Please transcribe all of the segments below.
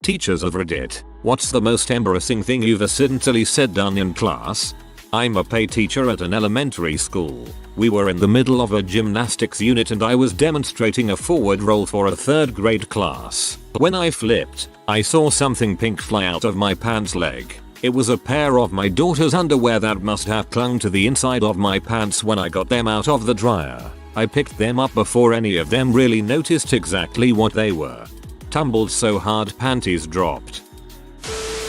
Teachers of Reddit, what's the most embarrassing thing you've accidentally said done in class? I'm a PE teacher at an elementary school. We were in the middle of a gymnastics unit and I was demonstrating a forward roll for a 3rd grade class. When I flipped, I saw something pink fly out of my pants leg. It was a pair of my daughter's underwear that must have clung to the inside of my pants when I got them out of the dryer. I picked them up before any of them really noticed exactly what they were. Tumbled so hard panties dropped.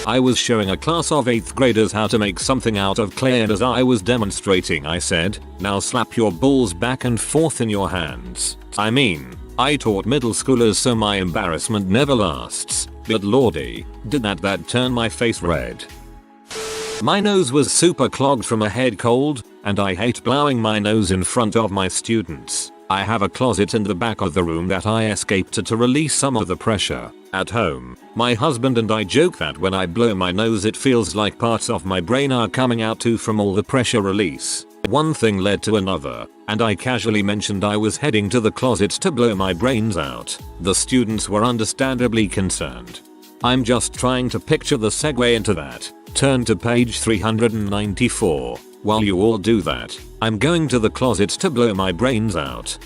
I was showing a class of 8th graders how to make something out of clay and as I was demonstrating I said, now slap your balls back and forth in your hands. I taught middle schoolers so my embarrassment never lasts, but lordy, did that turn my face red. My nose was super clogged from a head cold, and I hate blowing my nose in front of my students. I have a closet in the back of the room that I escaped to release some of the pressure. At home, my husband and I joke that when I blow my nose it feels like parts of my brain are coming out too from all the pressure release. One thing led to another, and I casually mentioned I was heading to the closet to blow my brains out. The students were understandably concerned. I'm just trying to picture the segue into that. Turn to page 394. While you all do that, I'm going to the closet to blow my brains out.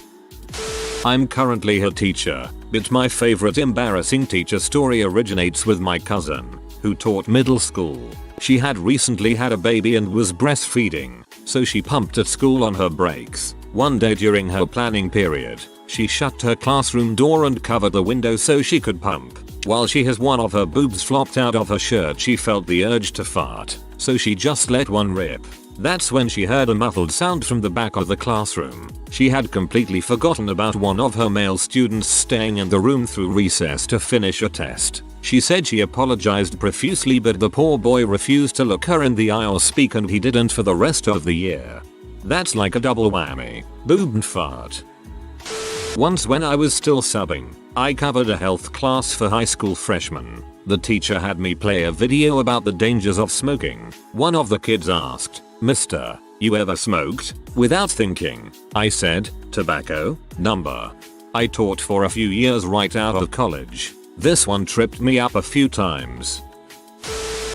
I'm currently a teacher, but my favorite embarrassing teacher story originates with my cousin, who taught middle school. She had recently had a baby and was breastfeeding, so she pumped at school on her breaks. One day during her planning period, she shut her classroom door and covered the window so she could pump. While one of her boobs flopped out of her shirt, she felt the urge to fart, so she just let one rip. That's when she heard a muffled sound from the back of the classroom. She had completely forgotten about one of her male students staying in the room through recess to finish a test. She said she apologized profusely, but the poor boy refused to look her in the eye or speak, and he didn't for the rest of the year. That's like a double whammy. Boob and fart. Once when I was still subbing, I covered a health class for high school freshmen. The teacher had me play a video about the dangers of smoking. One of the kids asked, "Mister, you ever smoked?" Without thinking, I said, "Tobacco." Number. I taught for a few years right out of college. This one tripped me up a few times.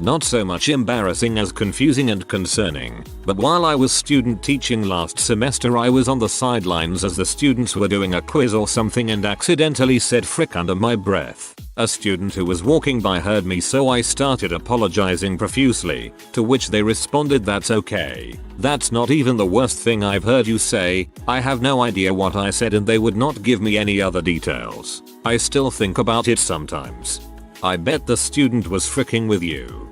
Not so much embarrassing as confusing and concerning, but while I was student teaching last semester I was on the sidelines as the students were doing a quiz or something and accidentally said frick under my breath. A student who was walking by heard me, so I started apologizing profusely, to which they responded, "That's okay. That's not even the worst thing I've heard you say." I have no idea what I said and they would not give me any other details. I still think about it sometimes. I bet the student was fricking with you.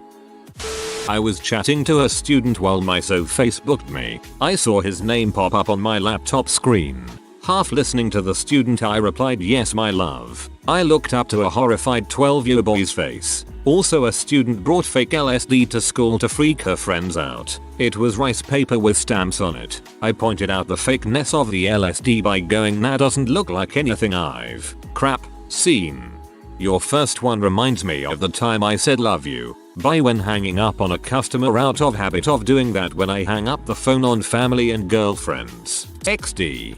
I was chatting to a student while my so Facebooked me. I saw his name pop up on my laptop screen. Half listening to the student I replied, "Yes my love." I looked up to a horrified 12-year boy's face. Also a student brought fake LSD to school to freak her friends out. It was rice paper with stamps on it. I pointed out the fakeness of the LSD by going, "That doesn't look like anything I've seen." Your first one reminds me of the time I said "love you" bye when hanging up on a customer out of habit of doing that when I hang up the phone on family and girlfriends. XD.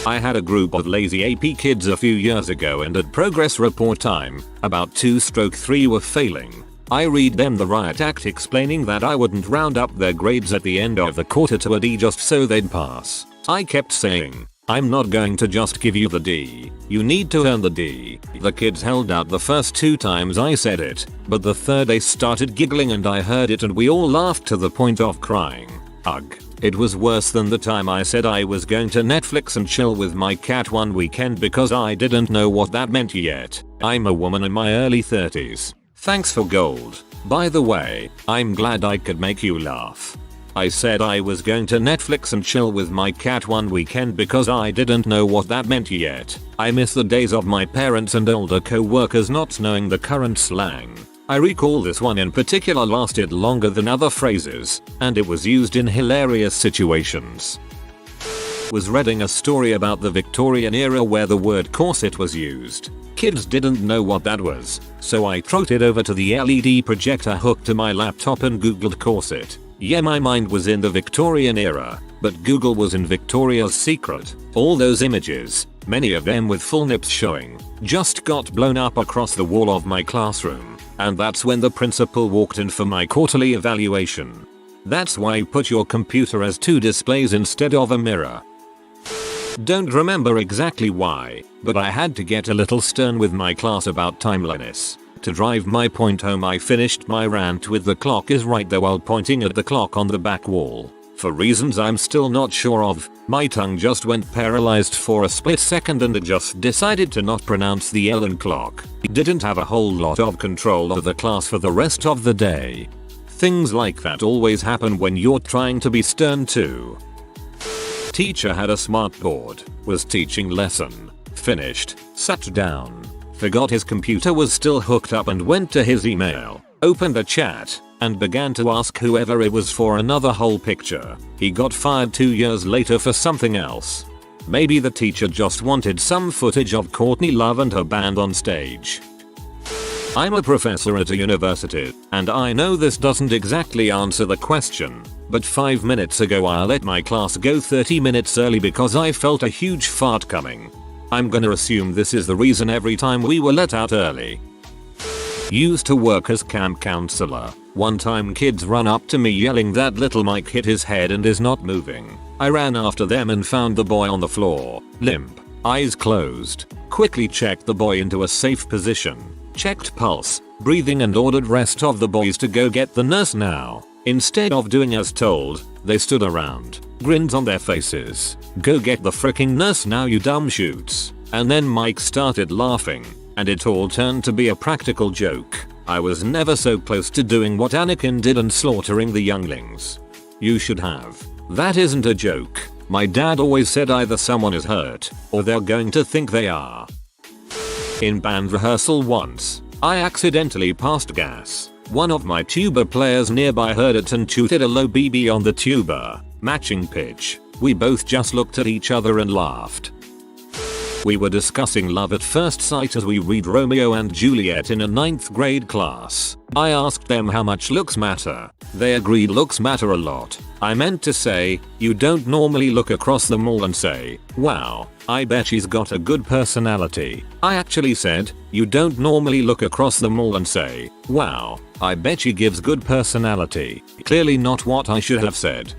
I had a group of lazy AP kids a few years ago and at progress report time, about 2/3 were failing. I read them the riot act explaining that I wouldn't round up their grades at the end of the quarter to a D just so they'd pass. I kept saying, "I'm not going to just give you the D. You need to earn the D." The kids held out the first 2 times I said it, but the third they started giggling and I heard it and we all laughed to the point of crying. Ugh. It was worse than the time I said I was going to Netflix and chill with my cat one weekend because I didn't know what that meant yet. I'm a woman in my early 30s. Thanks for gold. By the way, I'm glad I could make you laugh. I said I was going to Netflix and chill with my cat one weekend because I didn't know what that meant yet. I miss the days of my parents and older co-workers not knowing the current slang. I recall this one in particular lasted longer than other phrases, and it was used in hilarious situations. Was reading a story about the Victorian era where the word corset was used. Kids didn't know what that was, so I trotted over to the LED projector hooked to my laptop and googled corset. Yeah, my mind was in the Victorian era, but Google was in Victoria's Secret. All those images, many of them with full nips showing, just got blown up across the wall of my classroom, and that's when the principal walked in for my quarterly evaluation. That's why you put your computer as 2 displays instead of a mirror. Don't remember exactly why, but I had to get a little stern with my class about timeliness. To drive my point home, I finished my rant with "the clock is right there" while pointing at the clock on the back wall. For reasons I'm still not sure of, my tongue just went paralyzed for a split second and it just decided to not pronounce the L in clock. Didn't have a whole lot of control over the class for the rest of the day. Things like that always happen when you're trying to be stern too. Teacher had a smart board, was teaching lesson, finished, sat down, forgot his computer was still hooked up and went to his email, opened a chat, and began to ask whoever it was for another whole picture. He got fired 2 years later for something else. Maybe the teacher just wanted some footage of Courtney Love and her band on stage. I'm a professor at a university, and I know this doesn't exactly answer the question, but 5 minutes ago I let my class go 30 minutes early because I felt a huge fart coming. I'm gonna assume this is the reason every time we were let out early. Used to work as camp counselor. One time kids run up to me yelling that little Mike hit his head and is not moving. I ran after them and found the boy on the floor, limp, eyes closed. Quickly checked the boy into a safe position, checked pulse, breathing, and ordered rest of the boys to go get the nurse now. Instead of doing as told, they stood around, grins on their faces. "Go get the fricking nurse now, you dumb shoots." And then Mike started laughing, and it all turned to be a practical joke. I was never so close to doing what Anakin did and slaughtering the younglings. You should have. That isn't a joke. My dad always said either someone is hurt, or they're going to think they are. In band rehearsal once, I accidentally passed gas. One of my tuba players nearby heard it and tooted a low BB on the tuba, matching pitch. We both just looked at each other and laughed. We were discussing love at first sight as we read Romeo and Juliet in a 9th grade class. I asked them how much looks matter. They agreed looks matter a lot. I meant to say, you don't normally look across the mall and say, "Wow, I bet she's got a good personality." I actually said, you don't normally look across the mall and say, "Wow, I bet she gives good personality." Clearly not what I should have said.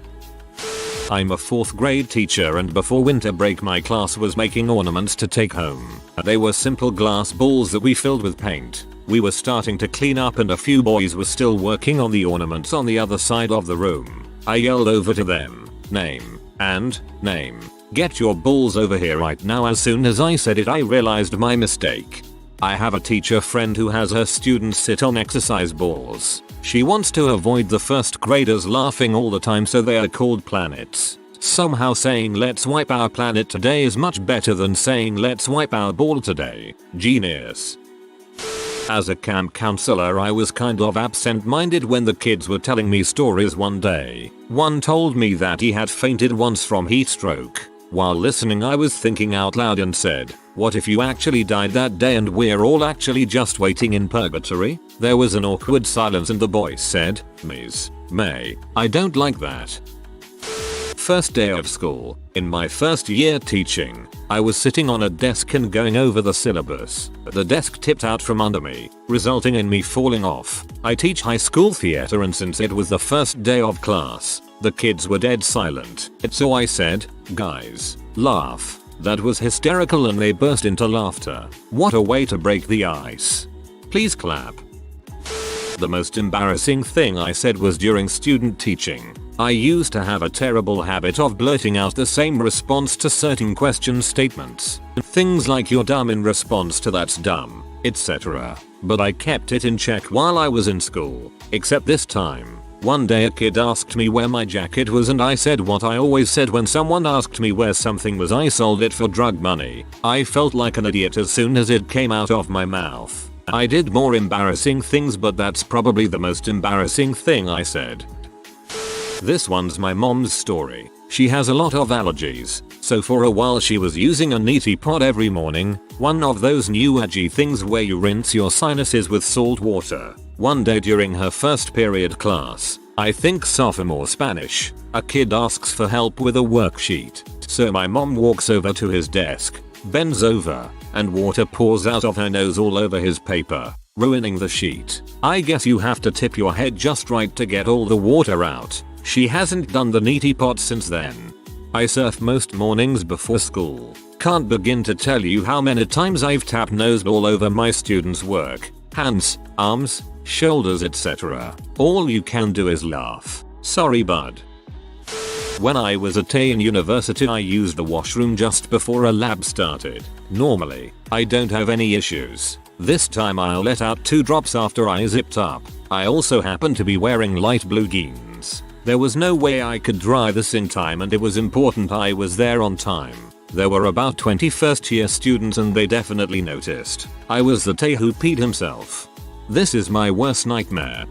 I'm a 4th grade teacher, and before winter break my class was making ornaments to take home. They were simple glass balls that we filled with paint. We were starting to clean up and a few boys were still working on the ornaments on the other side of the room. I yelled over to them, "Name and name. Get your balls over here right now." As soon as I said it, I realized my mistake. I have a teacher friend who has her students sit on exercise balls. She wants to avoid the 1st graders laughing all the time, so they are called planets. Somehow saying "let's wipe our planet today" is much better than saying "let's wipe our ball today." Genius. As a camp counselor, I was kind of absent-minded when the kids were telling me stories one day. One told me that he had fainted once from heat stroke. While listening, I was thinking out loud and said, "What if you actually died that day and we're all actually just waiting in purgatory?" There was an awkward silence and the boy said, "Ms. May, I don't like that." First day of school. In my first year teaching, I was sitting on a desk and going over the syllabus. The desk tipped out from under me, resulting in me falling off. I teach high school theater, and since it was the first day of class, the kids were dead silent. So I said, "Guys, laugh." That was hysterical and they burst into laughter. What a way to break the ice. Please clap. The most embarrassing thing I said was during student teaching. I used to have a terrible habit of blurting out the same response to certain question statements. Things like "you're dumb" in response to "that's dumb," etc. But I kept it in check while I was in school. Except this time. One day a kid asked me where my jacket was and I said what I always said when someone asked me where something was: I sold it for drug money. I felt like an idiot as soon as it came out of my mouth. I did more embarrassing things, but that's probably the most embarrassing thing I said. This one's my mom's story. She has a lot of allergies, so for a while she was using a neti pot every morning, one of those new edgy things where you rinse your sinuses with salt water. One day during her first period class, I think sophomore Spanish, a kid asks for help with a worksheet. So my mom walks over to his desk, bends over, and water pours out of her nose all over his paper, ruining the sheet. I guess you have to tip your head just right to get all the water out. She hasn't done the neti pot since then. I surf most mornings before school. Can't begin to tell you how many times I've tapped nosed all over my students' work. Hands, arms, shoulders, etc. All you can do is laugh. Sorry bud. When I was at university I used the washroom just before a lab started. Normally, I don't have any issues. This time I'll let out 2 drops after I zipped up. I also happen to be wearing light blue jeans. There was no way I could dry this in time and it was important I was there on time. There were about 20 first year students and they definitely noticed. I was the Tay who peed himself. This is my worst nightmare.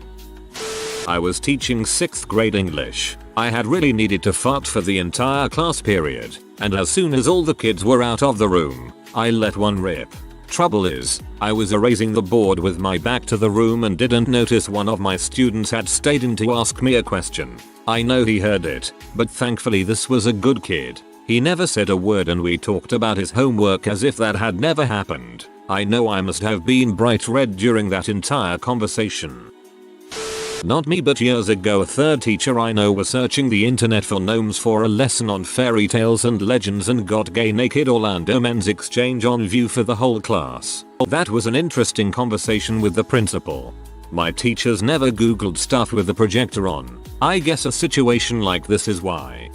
I was teaching 6th grade English. I had really needed to fart for the entire class period, and as soon as all the kids were out of the room, I let one rip. Trouble is, I was erasing the board with my back to the room and didn't notice one of my students had stayed in to ask me a question. I know he heard it, but thankfully this was a good kid. He never said a word and we talked about his homework as if that had never happened. I know I must have been bright red during that entire conversation. Not me, but years ago a 3rd teacher I know was searching the internet for gnomes for a lesson on fairy tales and legends and got gay naked Orlando men's exchange on view for the whole class. That was an interesting conversation with the principal. My teachers never googled stuff with the projector on. I guess a situation like this is why.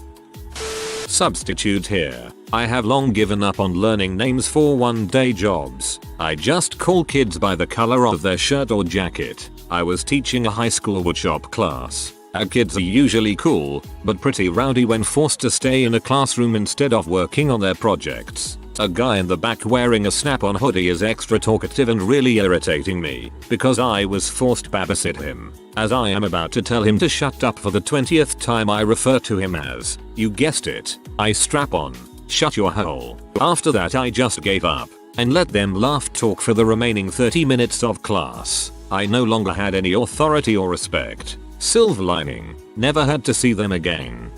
Substitute here. I have long given up on learning names for one-day jobs. I just call kids by the color of their shirt or jacket. I was teaching a high school woodshop class. Our kids are usually cool, but pretty rowdy when forced to stay in a classroom instead of working on their projects. A guy in the back wearing a snap-on hoodie is extra talkative and really irritating me, because I was forced to babysit him. As I am about to tell him to shut up for the 20th time I refer to him as, you guessed it, I strap on. Shut your hole. After that I just gave up, and let them laugh talk for the remaining 30 minutes of class. I no longer had any authority or respect. Silver lining, never had to see them again.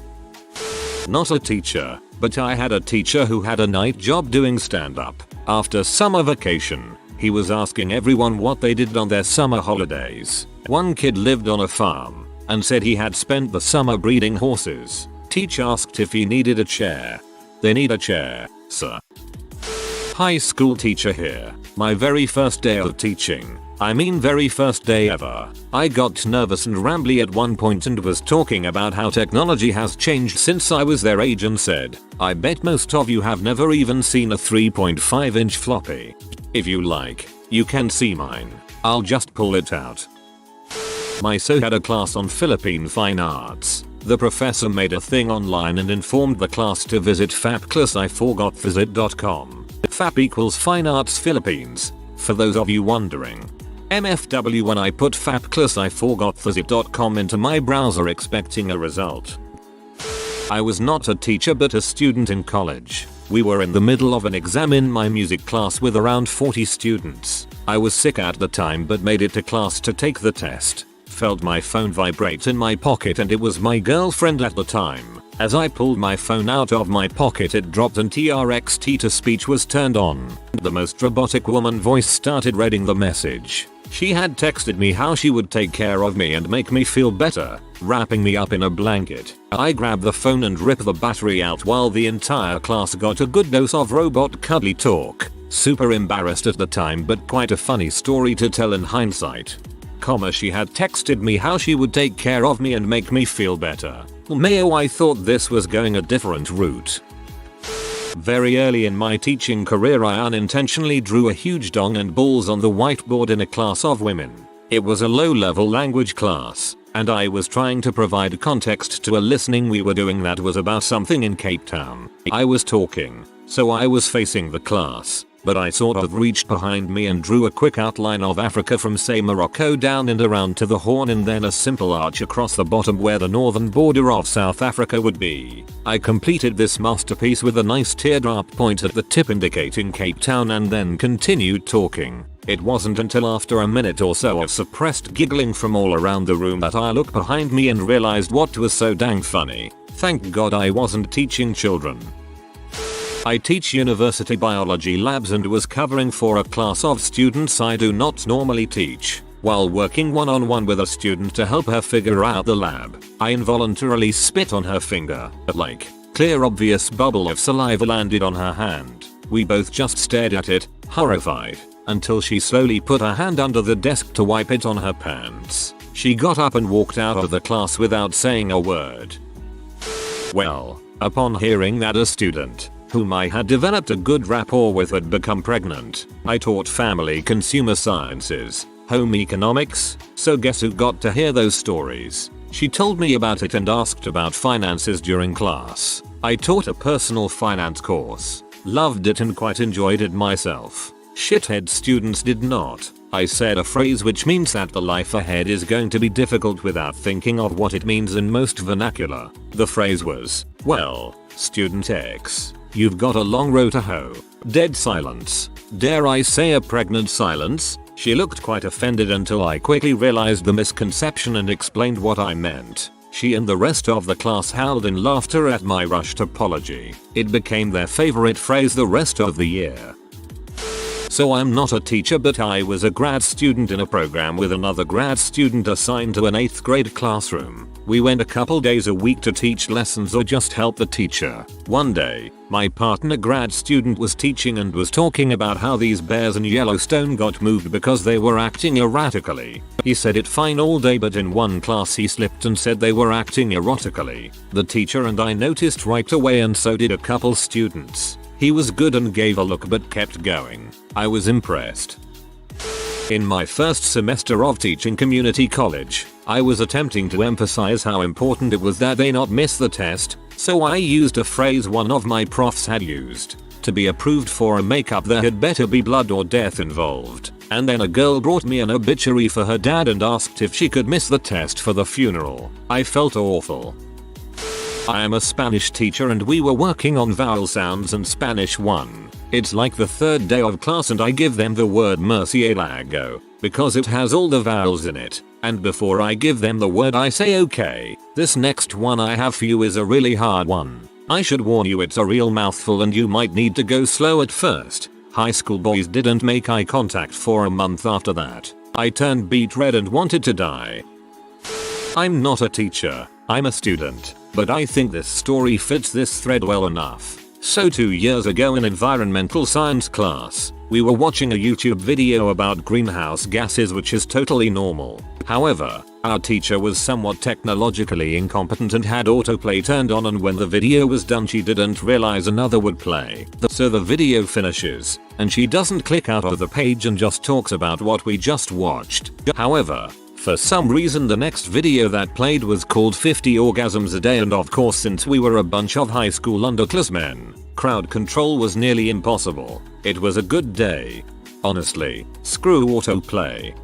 Not a teacher, but I had a teacher who had a night job doing stand-up. After summer vacation, he was asking everyone what they did on their summer holidays. One kid lived on a farm, and said he had spent the summer breeding horses. Teacher asked if he needed a chair. They need a chair, sir. High school teacher here. My very first day of teaching. I mean very first day ever. I got nervous and rambly at one point and was talking about how technology has changed since I was their age and said, I bet most of you have never even seen a 3.5-inch floppy. If you like, you can see mine. I'll just pull it out. My so had a class on Philippine fine arts. The professor made a thing online and informed the class to visit fapclassiforgotvisit.com. FAP equals Fine Arts Philippines, for those of you wondering. MFW when I put fapclassiforgotvisit.com into my browser expecting a result. I was not a teacher but a student in college. We were in the middle of an exam in my music class with around 40 students. I was sick at the time but made it to class to take the test. Felt my phone vibrate in my pocket and it was my girlfriend at the time. As I pulled my phone out of my pocket it dropped and TRXT to speech was turned on. The most robotic woman voice started reading the message. She had texted me how she would take care of me and make me feel better, wrapping me up in a blanket. I grabbed the phone and ripped the battery out while the entire class got a good dose of robot cuddly talk. Super embarrassed at the time but quite a funny story to tell in hindsight. She had texted me how she would take care of me and make me feel better. Mayo, I thought this was going a different route. Very early in my teaching career I unintentionally drew a huge dong and balls on the whiteboard in a class of women. It was a low-level language class, and I was trying to provide context to a listening we were doing that was about something in Cape Town. I was talking, so I was facing the class, but I sort of reached behind me and drew a quick outline of Africa from say Morocco down and around to the Horn and then a simple arch across the bottom where the northern border of South Africa would be. I completed this masterpiece with a nice teardrop point at the tip indicating Cape Town and then continued talking. It wasn't until after a minute or so of suppressed giggling from all around the room that I looked behind me and realized what was so dang funny. Thank God I wasn't teaching children. I teach university biology labs and was covering for a class of students I do not normally teach. While working one-on-one with a student to help her figure out the lab, I involuntarily spit on her finger. A clear obvious bubble of saliva landed on her hand. We both just stared at it, horrified, until she slowly put her hand under the desk to wipe it on her pants. She got up and walked out of the class without saying a word. Well, upon hearing that a student, whom I had developed a good rapport with, had become pregnant, I taught family consumer sciences, home economics, so guess who got to hear those stories? She told me about it and asked about finances during class. I taught a personal finance course, loved it and quite enjoyed it myself. Shithead students did not. I said a phrase which means that the life ahead is going to be difficult without thinking of what it means in most vernacular. The phrase was, well, student X, you've got a long row to hoe. Dead silence. Dare I say a pregnant silence? She looked quite offended until I quickly realized the misconception and explained what I meant. She and the rest of the class howled in laughter at my rushed apology. It became their favorite phrase the rest of the year. So I'm not a teacher, but I was a grad student in a program with another grad student assigned to an 8th grade classroom. We went a couple days a week to teach lessons or just help the teacher. One day, my partner grad student was teaching and was talking about how these bears in Yellowstone got moved because they were acting erratically. He said it fine all day, but in one class he slipped and said they were acting erotically. The teacher and I noticed right away, and so did a couple students. He was good and gave a look but kept going. I was impressed. In my first semester of teaching community college, I was attempting to emphasize how important it was that they not miss the test, so I used a phrase one of my profs had used. To be approved for a makeup there had better be blood or death involved. And then a girl brought me an obituary for her dad and asked if she could miss the test for the funeral. I felt awful. I am a Spanish teacher and we were working on vowel sounds in Spanish 1. It's like the third day of class and I give them the word murciélago, because it has all the vowels in it. And before I give them the word I say, okay, this next one I have for you is a really hard one. I should warn you, it's a real mouthful and you might need to go slow at first. High school boys didn't make eye contact for a month after that. I turned beet red and wanted to die. I'm not a teacher, I'm a student. But I think this story fits this thread well enough. So 2 years ago in environmental science class, we were watching a YouTube video about greenhouse gases, which is totally normal. However, our teacher was somewhat technologically incompetent and had autoplay turned on, and when the video was done she didn't realize another would play. So the video finishes, and she doesn't click out of the page and just talks about what we just watched. However, for some reason the next video that played was called 50 Orgasms a Day, and of course since we were a bunch of high school underclassmen, crowd control was nearly impossible. It was a good day. Honestly, screw autoplay.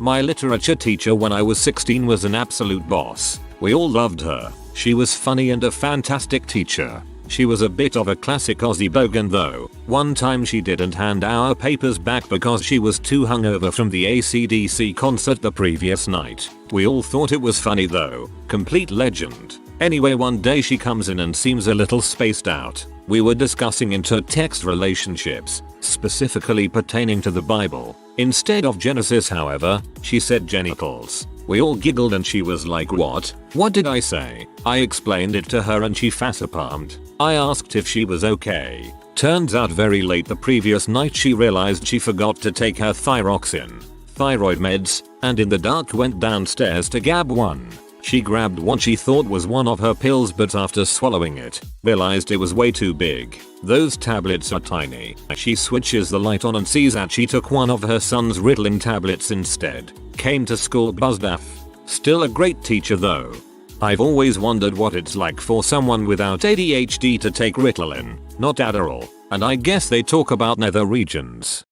My literature teacher when I was 16 was an absolute boss. We all loved her. She was funny and a fantastic teacher. She was a bit of a classic Aussie bogan though. One time she didn't hand our papers back because she was too hungover from the AC/DC concert the previous night. We all thought it was funny though. Complete legend. Anyway, one day she comes in and seems a little spaced out. We were discussing intertext relationships, specifically pertaining to the Bible. Instead of Genesis, however, she said genitals. We all giggled and she was like, what? What did I say? I explained it to her and she facepalmed. I asked if she was okay. Turns out very late the previous night she realized she forgot to take her thyroxine, thyroid meds, and in the dark went downstairs to grab one. She grabbed what she thought was one of her pills, but after swallowing it, realized it was way too big. Those tablets are tiny. She switches the light on and sees that she took one of her son's Ritalin tablets instead. Came to school buzzed off. Still a great teacher though. I've always wondered what it's like for someone without ADHD to take Ritalin, not Adderall, and I guess they talk about nether regions.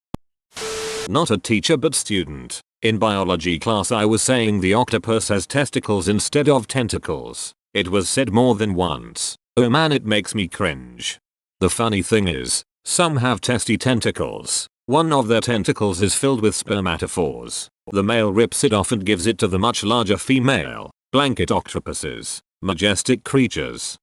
Not a teacher but student. In biology class I was saying the octopus has testicles instead of tentacles. It was said more than once. Oh man, it makes me cringe. The funny thing is, some have testy tentacles. One of their tentacles is filled with spermatophores. The male rips it off and gives it to the much larger female. Blanket octopuses. Majestic creatures.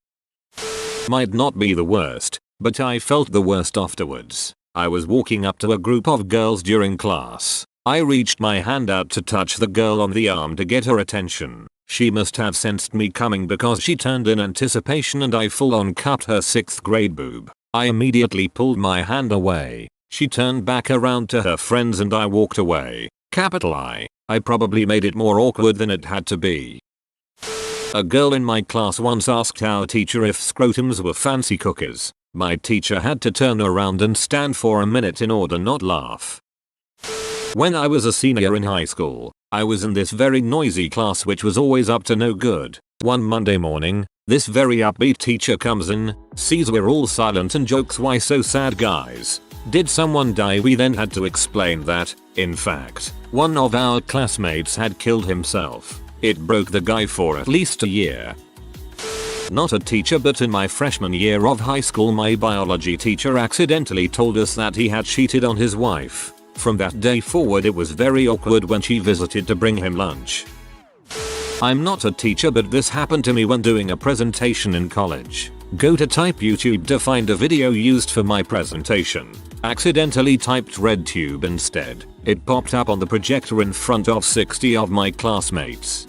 Might not be the worst, but I felt the worst afterwards. I was walking up to a group of girls during class. I reached my hand out to touch the girl on the arm to get her attention. She must have sensed me coming because she turned in anticipation and I full on cupped her 6th grade boob. I immediately pulled my hand away. She turned back around to her friends and I walked away. Capital I. I probably made it more awkward than it had to be. A girl in my class once asked our teacher if scrotums were fancy cookies. My teacher had to turn around and stand for a minute in order not laugh. When I was a senior in high school, I was in this very noisy class which was always up to no good. One Monday morning, this very upbeat teacher comes in, sees we're all silent and jokes, "Why so sad, guys? Did someone die?" We then had to explain that, in fact, one of our classmates had killed himself. It broke the guy for at least a year. Not a teacher, but in my freshman year of high school my biology teacher accidentally told us that he had cheated on his wife. From that day forward it was very awkward when she visited to bring him lunch. I'm not a teacher, but this happened to me when doing a presentation in college. Go to type YouTube to find a video used for my presentation. Accidentally typed RedTube instead. It popped up on the projector in front of 60 of my classmates.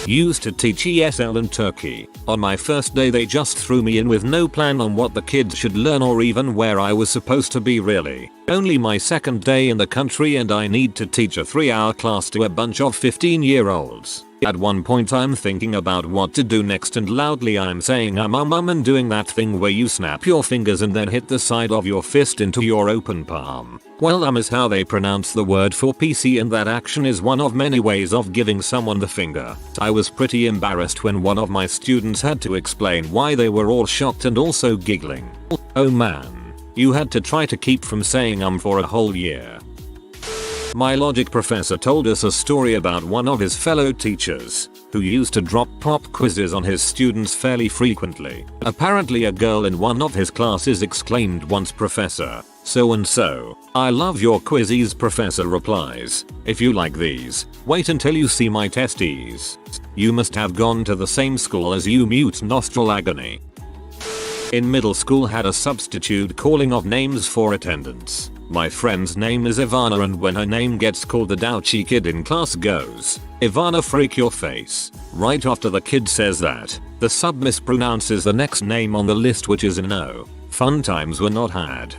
Used to teach ESL in Turkey. On my first day they just threw me in with no plan on what the kids should learn or even where I was supposed to be really. Only my second day in the country and I need to teach a 3-hour class to a bunch of 15-year-olds. At one point I'm thinking about what to do next and loudly I'm saying and doing that thing where you snap your fingers and then hit the side of your fist into your open palm. Well, is how they pronounce the word for PC, and that action is one of many ways of giving someone the finger. I was pretty embarrassed when one of my students had to explain why they were all shocked and also giggling. Oh man, you had to try to keep from saying for a whole year. My logic professor told us a story about one of his fellow teachers who used to drop pop quizzes on his students fairly frequently. Apparently a girl in one of his classes exclaimed once, "Professor, so and so, I love your quizzes." Professor replies, "If you like these, wait until you see my testes. You must have gone to the same school as you." Mute nostril agony. In middle school had a substitute calling of names for attendance. My friend's name is Ivana, and when her name gets called the douchy kid in class goes, "Ivana, freak your face." Right after the kid says that, the sub mispronounces the next name on the list, which is no. Fun times were not had.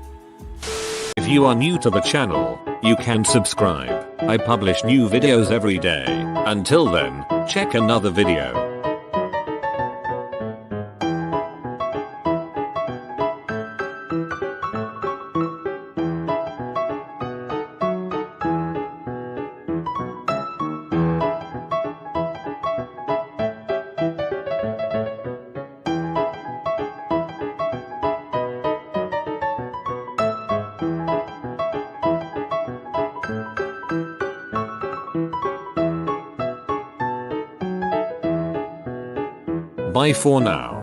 If you are new to the channel, you can subscribe. I publish new videos every day. Until then, check another video. Bye for now.